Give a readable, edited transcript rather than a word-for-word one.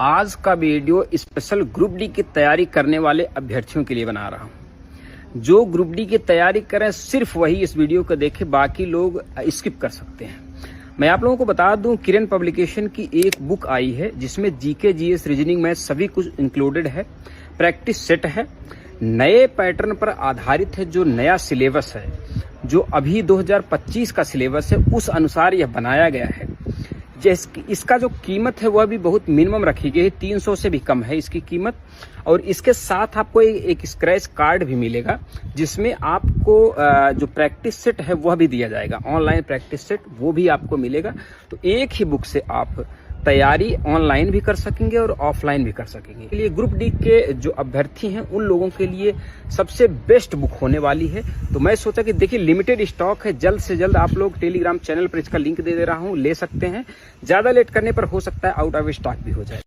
आज का video special group D की तैयारी करने वाले अभ्यर्थियों के लिए बना रहा हूं। जो ग्रुप डी की तैयारी करें सिर्फ वही इस वीडियो को देखें, बाकी लोग स्किप कर सकते हैं। मैं आप लोगों को बता दूं, किरण पब्लिकेशन की एक बुक आई है जिसमें जीके, जीएस, रीजनिंग, मैथ सभी कुछ इंक्लूडेड है। प्रैक्टिस सेट है, नए पैटर्न पर आधारित है। जो नया सिलेबस है, जो अभी 2025 का सिलेबस है, उस अनुसार यह बनाया गया है। इसका जो कीमत है वह भी बहुत मिनिमम रखी गई है, 300 से भी कम है इसकी कीमत। और इसके साथ आपको एक स्क्रैच कार्ड भी मिलेगा जिसमें आपको जो प्रैक्टिस सेट है वह भी दिया जाएगा। ऑनलाइन प्रैक्टिस सेट वो भी आपको मिलेगा। तो एक ही बुक से आप तैयारी ऑनलाइन भी कर सकेंगे और ऑफलाइन भी कर सकेंगे। इसलिए ग्रुप डी के जो अभ्यर्थी हैं उन लोगों के लिए सबसे बेस्ट बुक होने वाली है। तो मैं सोचा कि देखिए, लिमिटेड स्टॉक है, जल्द से जल्द आप लोग टेलीग्राम चैनल पर इसका लिंक दे रहा हूं, ले सकते हैं। ज्यादा लेट करने पर हो सकता है आउट ऑफ स्टॉक भी हो जाए।